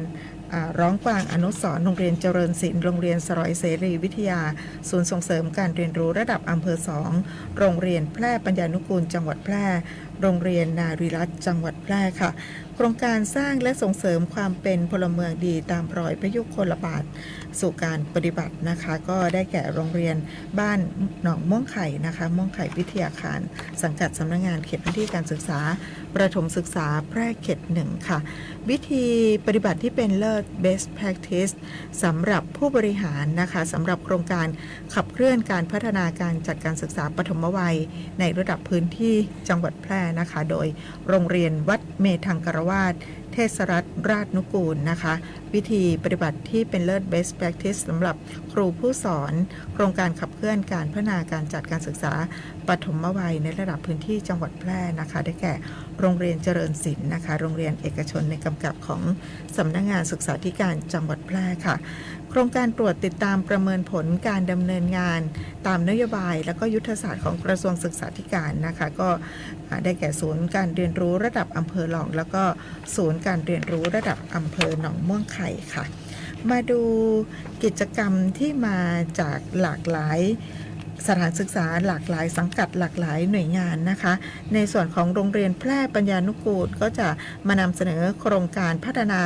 ร้องกวางอนุสรณ์โรงเรียนเจริญศิลป์โรงเรียนสรอยเสรีวิทยาศูนย์ส่งเสริมการเรียนรู้ระดับอำเภอ 2 โรงเรียนแพร่ปัญญานุกูลจังหวัดแพร่ โรงเรียนนารีรัตน์จังหวัดแพร่ค่ะโครงการสร้างและส่งเสริมความเป็นพลเมืองดีตามรอยพระยุคลบาทสู่การปฏิบัตินะคะก็ได้แก่โรงเรียนบ้านหนองม่วงไข่นะคะม่วงไข่วิทยาคารสังกัดสำนักงานเขตพื้นที่การศึกษาประถมศึกษาแพร่เขต 1ค่ะวิธีปฏิบัติที่เป็นเลิศ best practice สำหรับผู้บริหารนะคะสำหรับโครงการขับเคลื่อนการพัฒนาการจัดการศึกษาปฐมวัยในระดับพื้นที่จังหวัดแพร่นะคะโดยโรงเรียนวัดเมธังกรวาสเทศรัฐราชนุกูลนะคะวิธีปฏิบัติที่เป็นเลิศ best practice สำหรับครูผู้สอนโครงการขับเคลื่อนการพัฒนาการจัดการศึกษาปฐมวัยในระดับพื้นที่จังหวัดแพร่นะคะได้แก่โรงเรียนเจริญศิลป์นะคะโรงเรียนเอกชนในกำกับของสำนักงานศึกษาธิการจังหวัดแพร่ค่ะโครงการตรวจติดตามประเมินผลการดำเนินงานตามนโยบายและก็ยุทธศาสตร์ของกระทรวงศึกษาธิการนะคะก็ได้แก่ศูนย์การเรียนรู้ระดับอำเภอหลองแล้วก็ศูนย์การเรียนรู้ระดับอำเภอหนองม่วงไข่ค่ะมาดูกิจกรรมที่มาจากหลากหลายสถานศึกษาหลากหลายสังกัดหลากหลายหน่วยงานนะคะในส่วนของโรงเรียนแพร่ปัญญานุกูลก็จะมานำเสนอโครงการพัฒนา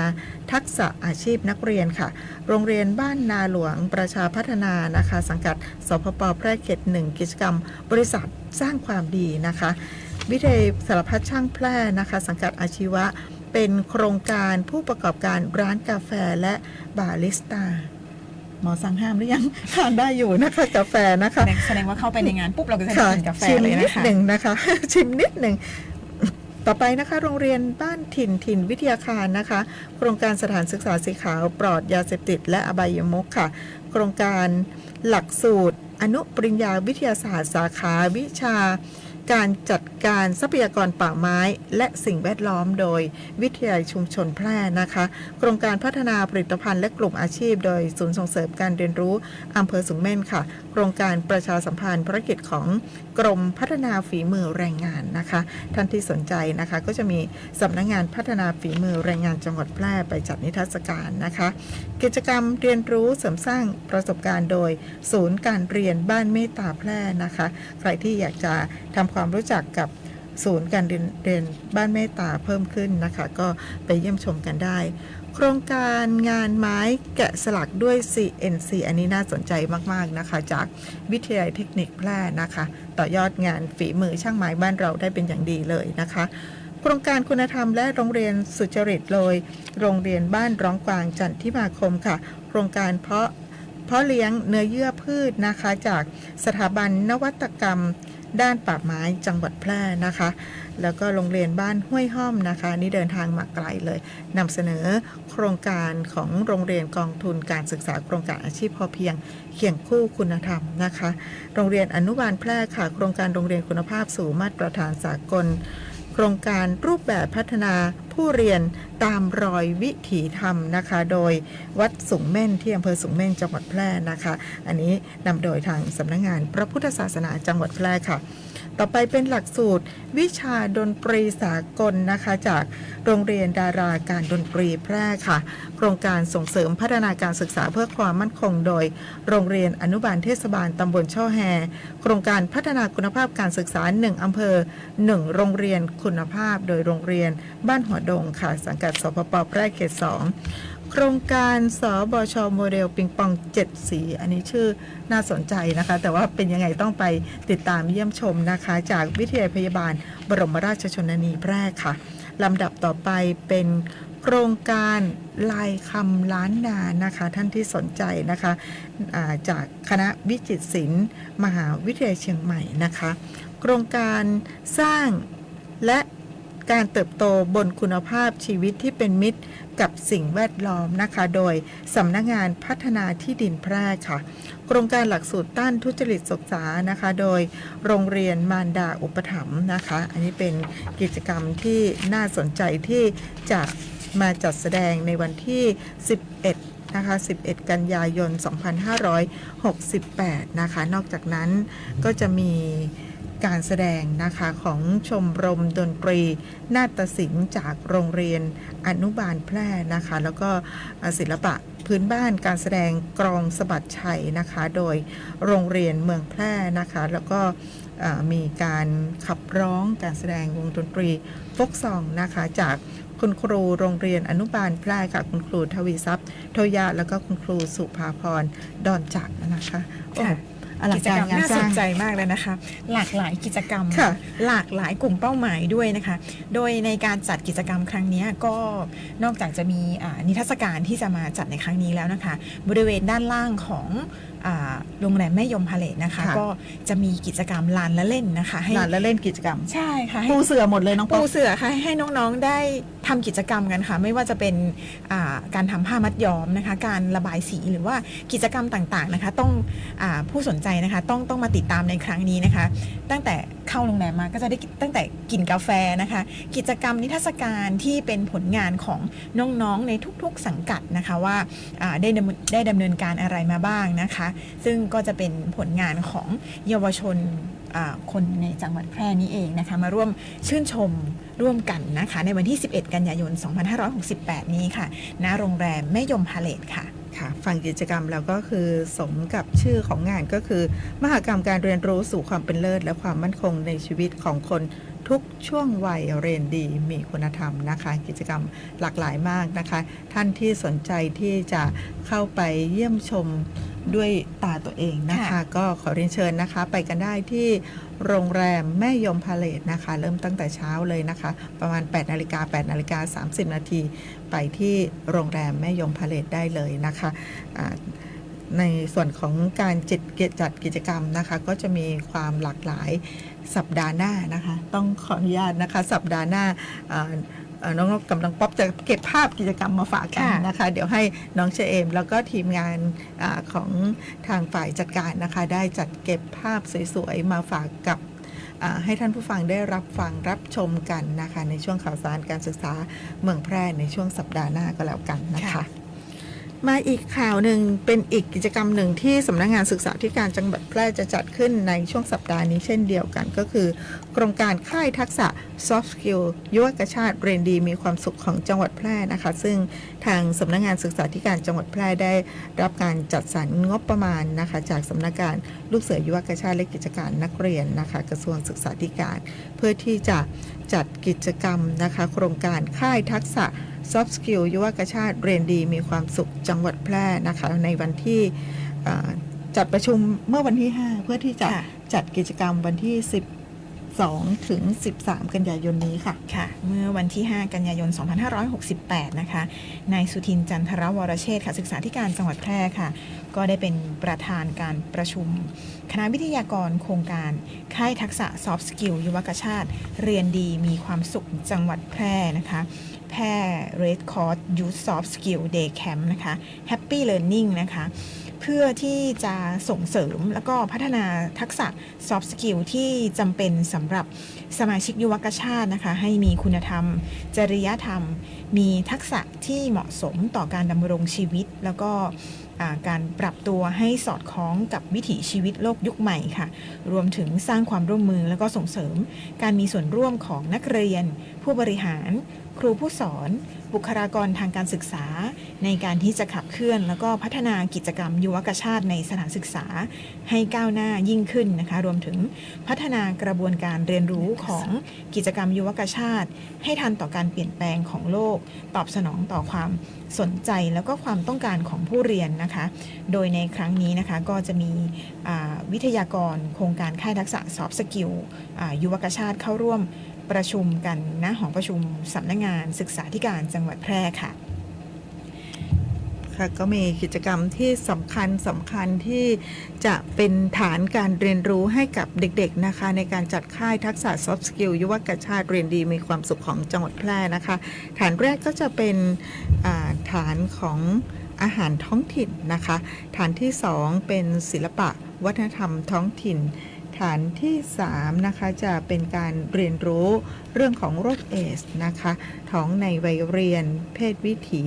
ทักษะอาชีพนักเรียนค่ะโรงเรียนบ้านนาหลวงประชาพัฒนานะคะสังกัดสพป.แพร่เขต 1กิจกรรมบริษัทสร้างความดีนะคะวิทยาสารพัดช่างแพร่นะคะสังกัดอาชีวะเป็นโครงการผู้ประกอบการร้านกาแฟและบาริสต้าหมอสั่งห้ามหรือยังทานได้อยู่นะคะกาแฟนะคะแสดงว่าเข้าไปในงานปุ๊บเราก็จะได้กินกาแฟ ชิม เลย นิด นะคะ หนึ่งนะคะ ชิมนิดหนึ่งต่อไปนะคะโรงเรียนบ้านถิ่นวิทยาคารนะคะโครงการสถานศึกษาสีขาวปลอดยาเสพติดและอบายมุขค่ะโครงการหลักสูตรอนุปริญญาวิทยาศาสตร์สาขาวิชาการจัดการทรัพยากรป่าไม้และสิ่งแวดล้อมโดยวิทยาลัยชุมชนแพร่นะคะโครงการพัฒนาผลิตภัณฑ์และกลุ่มอาชีพโดยศูนย์ส่งเสริมการเรียนรู้อำเภอสูงเม่นค่ะโครงการประชาสัมพันธ์ภารกิจของกรมพัฒนาฝีมือแรงงานนะคะท่านที่สนใจนะคะก็จะมีสำนักงานพัฒนาฝีมือแรงงานจังหวัดแพร่ไปจัดนิทรรศการนะคะกิจกรรมเรียนรู้เสริมสร้างประสบการณ์โดยศูนย์การเรียนบ้านเมตตาแพร่นะคะใครที่อยากจะทำความรู้จักกับ ศูนย์การเรียนบ้านเมตตาเพิ่มขึ้นนะคะก็ไปเยี่ยมชมกันได้โครงการงานไม้แกะสลักด้วย CNC อันนี้น่าสนใจมากๆนะคะจากวิทยาลัยเทคนิคแพร่นะคะต่อยอดงานฝีมือช่างไม้บ้านเราได้เป็นอย่างดีเลยนะคะโครงการคุณธรรมและโรงเรียนสุจริตโดยโรงเรียนบ้านร้องกวางจันทิมาคมค่ะโครงการเพาะเลี้ยงเนื้อเยื่อพืชนะคะจากสถาบันนวัตกรรมด้านป่าไม้จังหวัดแพร่นะคะแล้วก็โรงเรียนบ้านห้วยห้อมนะคะนี่เดินทางมาไกลเลยนำเสนอโครงการของโรงเรียนกองทุนการศึกษาโครงการอาชีพพอเพียงเคียงคู่คุณธรรมนะคะโรงเรียนอนุบาลแพร่ค่ะโครงการโรงเรียนคุณภาพสู่มาตรฐานสากลโครงการรูปแบบพัฒนาผู้เรียนตามรอยวิถีธรรมนะคะโดยวัดสูงเม่นที่อำเภอสูงเม่นจังหวัดแพร่นะคะอันนี้นำโดยทางสำนักงานพระพุทธศาสนาจังหวัดแพร่ค่ะต่อไปเป็นหลักสูตรวิชาดนตรีสากลนะคะจากโรงเรียนดาราการดนตรีแพร่ค่ะโครงการส่งเสริมพัฒนาการศึกษาเพื่อความมั่นคงโดยโรงเรียนอนุบาลเทศบาลตำบลช่อแฮโครงการพัฒนาคุณภาพการศึกษา1อำเภอ1โรงเรียนคุณภาพโดยโรงเรียนบ้านหัวดงค่ะสังกัดสปป.แพร่เขต2โครงการสบชโมเดลปิงปอง7สีอันนี้ชื่อน่าสนใจนะคะแต่ว่าเป็นยังไงต้องไปติดตามเยี่ยมชมนะคะจากวิทยาลัยพยาบาลบรมราชชนนีแพร่ค่ะลำดับต่อไปเป็นโครงการลายคำล้านนานะคะท่านที่สนใจนะคะจากคณะวิจิตรศิลป์มหาวิทยาลัยเชียงใหม่นะคะโครงการสร้างและการเติบโตบนคุณภาพชีวิตที่เป็นมิตรกับสิ่งแวดล้อมนะคะโดยสำนักงานพัฒนาที่ดินแพร่ค่ะโครงการหลักสูตรต้านทุจริตศึกษานะคะโดยโรงเรียนมารดาอุปถัมภ์นะคะอันนี้เป็นกิจกรรมที่น่าสนใจที่จะมาจัดแสดงในวันที่11นะคะ11กันยายน2568นะคะนอกจากนั้นก็จะมีการแสดงนะคะของชมรมดนตรีนาฏศิลป์จากโรงเรียนอนุบาลแพร่นะคะแล้วก็ศิลปะพื้นบ้านการแสดงกรองสะบัดชัยนะคะโดยโรงเรียนเมืองแพร่นะคะแล้วก็มีการขับร้องการแสดงวงดนตรีโฟกซองนะคะจากคุณครูโรงเรียนอนุบาลแพร่ค่ะคุณครูทวีทรัพย์โทยาแล้วก็คุณครูสุภาพรดอนจักรนะคะกิจกรรมน่าสนใจมากเลยนะคะหลากหลายกิจกรรมหลากหลายกลุ่มเป้าหมายด้วยนะคะโดยในการจัดกิจกรรมครั้งนี้ก็นอกจากจะมีนิทรรศการที่จะมาจัดในครั้งนี้แล้วนะคะบริเวณด้านล่างของโรงแรมแม่ยมพาเลทนะคะก็จะมีกิจกรรมลานละเล่นนะคะให้ลานละเล่นกิจกรรมใช่ค่ะปูเสื่อหมดเลยน้องปูเสื่อค่ะให้น้องๆได้ทำกิจกรรมกันค่ะไม่ว่าจะเป็นการทำผ้ามัดย้อมนะคะการระบายสีหรือว่ากิจกรรมต่างๆนะคะต้องผู้สนใจนะคะต้องมาติดตามในครั้งนี้นะคะตั้งแต่เข้าโรงแรมมาก็จะได้ตั้งแต่กินกาแฟนะคะกิจกรรมนิทรรศการที่เป็นผลงานของน้องๆในทุกๆสังกัดนะคะว่าได้ดำเนินการอะไรมาบ้างนะคะซึ่งก็จะเป็นผลงานของเยาวชนคนในจังหวัดแพร่นี้เองนะคะมาร่วมชื่นชมร่วมกันนะคะในวันที่11กันยายน2568นี้ค่ะณโรงแรมแม่ยมพาเลทค่ะฟังกิจกรรมแล้วก็คือสมกับชื่อของงานก็คือมหกรรมการเรียนรู้สู่ความเป็นเลิศและความมั่นคงในชีวิตของคนทุกช่วงวัยเรียนดีมีคุณธรรมนะคะกิจกรรมหลากหลายมากนะคะท่านที่สนใจที่จะเข้าไปเยี่ยมชมด้วยตาตัวเองนะคะก็ขอเรียนเชิญนะคะไปกันได้ที่โรงแรมแม่ยมพาเลทนะคะเริ่มตั้งแต่เช้าเลยนะคะประมาณ8 นาฬิกา 30 นาทีไปที่โรงแรมแม่ยมพาเลทได้เลยนะคะในส่วนของการจัดกิจกรรมนะคะก็จะมีความหลากหลายสัปดาห์หน้านะคะต้องขออนุญาตนะคะสัปดาห์หน้าน้องกำลังป๊อปจะเก็บภาพกิจกรรมมาฝากกันนะคะเดี๋ยวให้น้องเชเอมแล้วก็ทีมงานของทางฝ่ายจัดการนะคะได้จัดเก็บภาพสวยๆมาฝากกับให้ท่านผู้ฟังได้รับฟังรับชมกันนะคะในช่วงข่าวสารการศึกษาเมืองแพร่ในช่วงสัปดาห์หน้าก็แล้วกันนะคะ มาอีกข่าวหนึ่งเป็นอีกกิจกรรมหนึ่งที่สำนักงานศึกษาธิการจังหวัดแพร่จะจัดขึ้นในช่วงสัปดาห์นี้เช่นเดียวกันก็คือโครงการค่ายทักษะ Soft Skill ยุวกชาติเรียนดีมีความสุขของจังหวัดแพร่นะคะซึ่งทางสำนักงานศึกษาธิการจังหวัดแพร่ได้รับการจัดสรรงบประมาณนะคะจากสำนักงานลูกเสือยุวกชาติและกิจการนักเรียนนะคะกระทรวงศึกษาธิการเพื่อที่จะจัดกิจกรรมนะคะโครงการค่ายทักษะSoft Skill ยุวกชาติเรียนดีมีความสุขจังหวัดแพร่นะคะในวันที่จัดประชุมเมื่อวันที่ 5 เพื่อที่จะจัดกิจกรรมวันที่ 12 ถึง 13 กันยายนนี้ค่ะค่ะเมื่อวันที่ 5 กันยายน 2568 นะคะนายสุทินจันทรวรเชษฐ์ค่ะศึกษาธิการจังหวัดแพร่ค่ะก็ได้เป็นประธานการประชุมคณะวิทยากรโครงการค่ายทักษะ Soft Skill ยุวกชาติเรียนดีมีความสุขจังหวัดแพร่นะคะแพร่ Red Cross Youth Soft Skill Day Camp นะคะ Happy Learning นะคะเพื่อที่จะส่งเสริมแล้วก็พัฒนาทักษะ Soft Skill ที่จำเป็นสำหรับสมาชิกยุวกชาตินะคะให้มีคุณธรรมจริยธรรมมีทักษะที่เหมาะสมต่อการดำรงชีวิตแล้วก็การปรับตัวให้สอดคล้องกับวิถีชีวิตโลกยุคใหม่ค่ะรวมถึงสร้างความร่วมมือแล้วก็ส่งเสริมการมีส่วนร่วมของนักเรียนผู้บริหารครูผู้สอนบุคลากรทางการศึกษาในการที่จะขับเคลื่อนแล้วก็พัฒนากิจกรรมยุวกชาติในสถานศึกษาให้ก้าวหน้ายิ่งขึ้นนะคะรวมถึงพัฒนากระบวนการเรียนรู้ของกิจกรรมยุวกชาติให้ทันต่อการเปลี่ยนแปลงของโลกตอบสนองต่อความสนใจแล้วก็ความต้องการของผู้เรียนนะคะโดยในครั้งนี้นะคะก็จะมีวิทยากรโครงการค่ายทักษะ Soft Skill ยุวกชาติเข้าร่วมประชุมกันณหอประชุมสำนักงานศึกษาธิการจังหวัดแพร่ค่ะก็มีกิจกรรมที่สำคัญที่จะเป็นฐานการเรียนรู้ให้กับเด็กๆนะคะในการจัดค่ายทักษะ Soft Skill ยุวกชาติเรียนดีมีความสุขของจังหวัดแพร่นะคะฐานแรกก็จะเป็นฐานของอาหารท้องถิ่นนะคะฐานที่2เป็นศิลปะวัฒนธรรมท้องถิ่นฐานที่3นะคะจะเป็นการเรียนรู้เรื่องของโรคเอดส์นะคะท้องในวัยเรียนเพศวิถี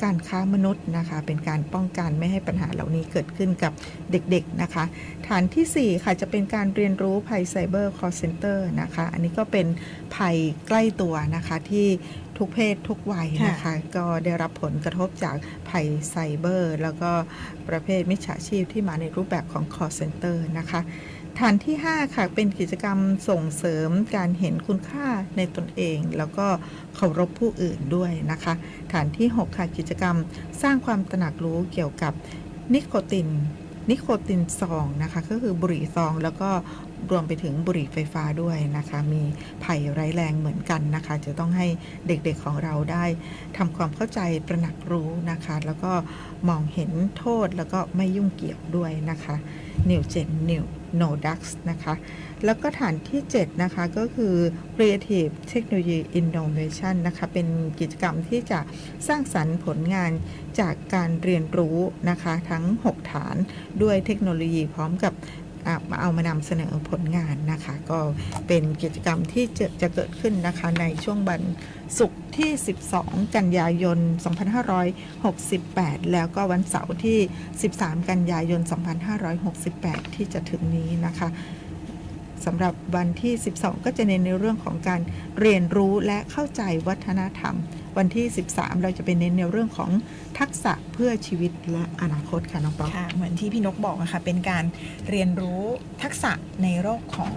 การค้ามนุษย์นะคะเป็นการป้องกันไม่ให้ปัญหาเหล่านี้เกิดขึ้นกับเด็กๆนะคะฐานที่4ค่ะจะเป็นการเรียนรู้ภัยไซเบอร์คอลเซ็นเตอร์นะคะอันนี้ก็เป็นภัยใกล้ตัวนะคะที่ทุกเพศทุกวัยนะคะก็ได้รับผลกระทบจากภัยไซเบอร์แล้วก็ประเภทมิจฉาชีพที่มาในรูปแบบของ call center นะคะฐานที่5ค่ะเป็นกิจกรรมส่งเสริมการเห็นคุณค่าในตนเองแล้วก็เคารพผู้อื่นด้วยนะคะฐานที่6ค่ะกิจกรรมสร้างความตระหนักรู้เกี่ยวกับนิโคตินซองนะคะก็คือบุหรี่ซองแล้วก็รวมไปถึงบุหรี่ไฟฟ้าด้วยนะคะมีภัยร้ายแรงเหมือนกันนะคะจะต้องให้เด็กๆของเราได้ทำความเข้าใจตระหนักรู้นะคะแล้วก็มองเห็นโทษแล้วก็ไม่ยุ่งเกี่ยวด้วยนะคะ New Gen No Drugs นะคะแล้วก็ฐานที่7นะคะก็คือ Creative Technology Innovation นะคะเป็นกิจกรรมที่จะสร้างสรรค์ผลงานจากการเรียนรู้นะคะทั้ง6ฐานด้วยเทคโนโลยีพร้อมกับเอามานำเสนอผลงานนะคะก็เป็นกิจกรรมที่จะเกิดขึ้นนะคะในช่วงวันศุกร์ที่12กันยายน2568แล้วก็วันเสาร์ที่13กันยายน2568ที่จะถึงนี้นะคะสำหรับวันที่12ก็จะเน้นในเรื่องของการเรียนรู้และเข้าใจวัฒนธรรมวันที่13เราจะเป็นเน้นในเรื่องของทักษะเพื่อชีวิตและอนาคตค่ะน้องป๊อปค่ะเหมือนที่พี่นกบอกนะคะเป็นการเรียนรู้ทักษะในโลกของ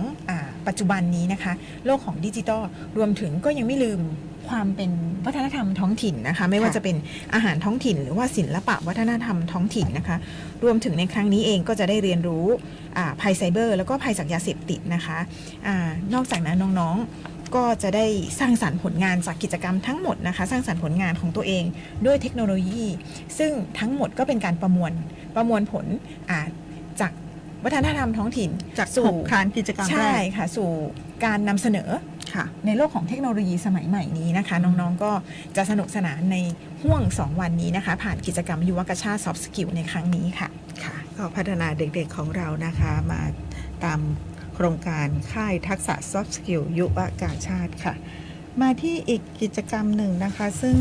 ปัจจุบันนี้นะคะโลกของดิจิทัลรวมถึงก็ยังไม่ลืมความเป็นวัฒนธรรมท้องถิ่นนะคะไม่ว่าจะเป็นอาหารท้องถิ่นหรือว่าศิลปะวัฒนธรรมท้องถิ่นนะคะรวมถึงในครั้งนี้เองก็จะได้เรียนรู้ภัยไซเบอร์แล้วก็ภัยจากยาเสพติดนะคะนอกจากนั้นน้องๆก็จะได้สร้างสรรค์ผลงานจากกิจกรรมทั้งหมดนะคะสร้างสรรค์ผลงานของตัวเองด้วยเทคโนโลยีซึ่งทั้งหมดก็เป็นการประมวลผลจากวัฒนธรรมท้องถิ่นจากสู่ฐานกิจกรรมใช่ค่ะสู่การนำเสนอในโลกของเทคโนโลยีสมัยใหม่นี้นะคะน้องๆก็จะสนุกสนานในห่วง2วันนี้นะคะผ่านกิจกรรมยุวกชาติ Soft Skill ในครั้งนี้ค่ะก็พัฒนาเด็กๆของเรานะคะมาตามโครงการค่ายทักษะ Soft Skill ยุวกชาติค่ะ มาที่อีกกิจกรรมหนึ่งนะคะซึ่ง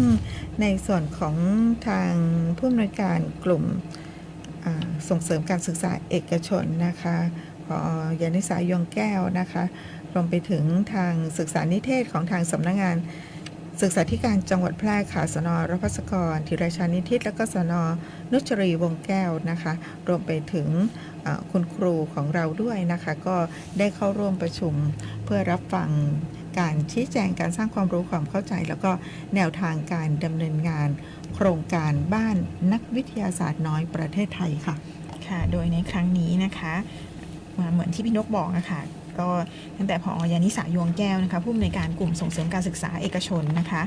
ในส่วนของทางผู้อำนวยการกลุ่มส่งเสริมการศึกษาเอกชนนะคะผอยานิสายงแก้วนะคะรวมไปถึงทางศึกษานิเทศของทางสำนักงานศึกษาธิการจังหวัดแพร่ค่ะสน.รภัสกรธีรชานิทิตและก็สน.นุชรีวงแก้วนะคะรวมไปถึงคุณครูของเราด้วยนะคะก็ได้เข้าร่วมประชุมเพื่อรับฟังการชี้แจงการสร้างความรู้ความเข้าใจแล้วก็แนวทางการดำเนินงานโครงการบ้านนักวิทยาศาสตร์น้อยประเทศไทยค่ะค่ะโดยในครั้งนี้นะคะเหมือนที่พี่นกบอกนะคะก็ตั้งแต่ผอยานิสายวงแก้วนะคะผู้อำนวยการกลุ่มส่งเสริมการศึกษาเอกชนนะคะ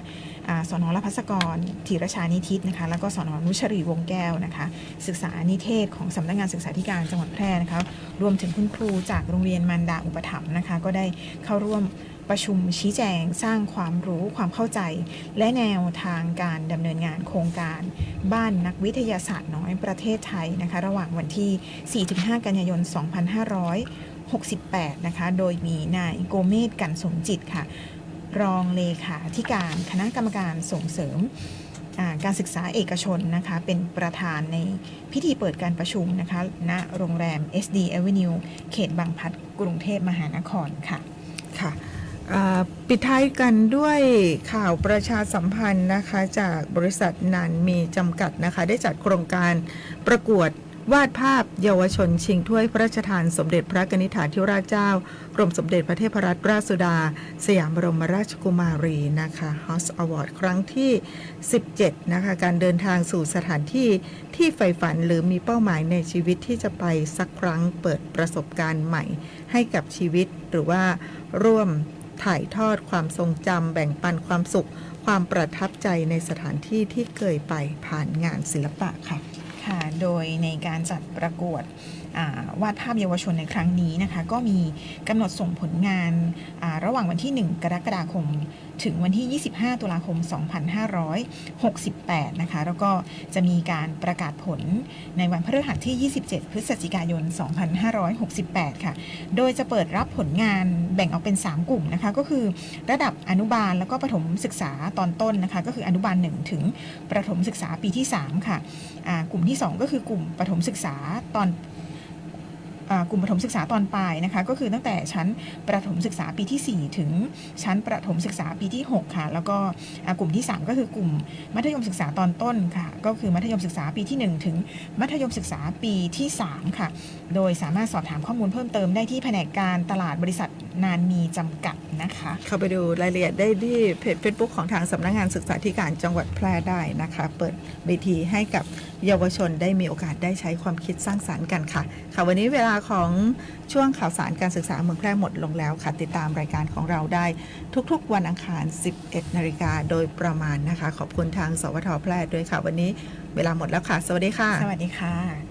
สน.รภัสกรธีรชานิทิตนะคะแล้วก็สน.นุชรีวงแก้วนะคะศึกษานิเทศของสำนักงานศึกษาธิการจังหวัดแพร่นะคะรวมถึงคุณครูจากโรงเรียนมารดาอุปถัมภ์นะคะก็ได้เข้าร่วมประชุมชี้แจงสร้างความรู้ความเข้าใจและแนวทางการดำเนินงานโครงการบ้านนักวิทยาศาสตร์น้อยประเทศไทยนะคะระหว่างวันที่ 4-5 กันยายน 2568 นะคะโดยมีนายโกเมศ กันสมจิตค่ะรองเลขาธิการคณะกรรมการส่งเสริมการศึกษาเอกชนนะคะเป็นประธานในพิธีเปิดการประชุมนะคะณโรงแรม SD Avenue เขตบางพลัดกรุงเทพมหานครค่ะค่ะปิดท้ายกันด้วยข่าวประชาสัมพันธ์นะคะจากบริษัทนานมีจำกัดนะคะได้จัดโครงการประกวดวาดภาพเยาวชนชิงถ้วยพระราชทานสมเด็จพระกนิษฐาธิราชเจ้ากรมสมเด็จพระเทพรัตนราชสุดาสยามบรมราชกุมารีนะคะ House Award ครั้งที่ 17 นะคะการเดินทางสู่สถานที่ที่ใฝ่ฝันหรือมีเป้าหมายในชีวิตที่จะไปสักครั้งเปิดประสบการณ์ใหม่ให้กับชีวิตหรือว่าร่วมถ่ายทอดความทรงจำแบ่งปันความสุขความประทับใจในสถานที่ที่เคยไปผ่านงานศิลปะค่ะค่ะโดยในการจัดประกวดวาดภาพเยาวชนในครั้งนี้นะคะก็มีกำหนดส่งผลงานระหว่างวันที่ 1 กรกฎาคมถึงวันที่ 25 ตุลาคม 2568 นะคะแล้วก็จะมีการประกาศผลในวันพฤหัสที่ 27 พฤศจิกายน 2568 ค่ะโดยจะเปิดรับผลงานแบ่งออกเป็น 3 กลุ่มนะคะก็คือระดับอนุบาลแล้วก็ประถมศึกษาตอนต้นนะคะก็คืออนุบาล 1 ถึงประถมศึกษาปีที่ 3 ค่ะกลุ่มที่ 2 ก็คือกลุ่มประถมศึกษาตอนกลุ่มประถมศึกษาตอนปลายนะคะก็คือตั้งแต่ชั้นประถมศึกษาปีที่ 4 ถึงชั้นประถมศึกษาปีที่ 6 ค่ะแล้วก็กลุ่มที่ 3 ก็คือกลุ่มมัธยมศึกษาตอนต้นค่ะก็คือมัธยมศึกษาปีที่ 1 ถึงมัธยมศึกษาปีที่ 3 ค่ะโดยสามารถสอบถามข้อมูลเพิ่มเติมได้ที่แผนกการตลาดบริษัทนานมีจำกัดนะคะเข้าไปดูรายละเอียดได้ที่เพจ Facebook ของทางสำนักงานศึกษาธิการจังหวัดแพร่ได้นะคะเปิดเวทีให้กับเยาวชนได้มีโอกาสได้ใช้ความคิดสร้างสรรค์กันค่ะค่ะวันนี้เวลาของช่วงข่าวสารการศึกษาเมืองแพร่หมดลงแล้วค่ะติดตามรายการของเราได้ทุกๆวันอังคาร 11 นาฬิกาโดยประมาณนะคะขอบคุณทางสวท.แพร่ด้วยค่ะวันนี้เวลาหมดแล้วค่ะสวัสดีค่ะสวัสดีค่ะ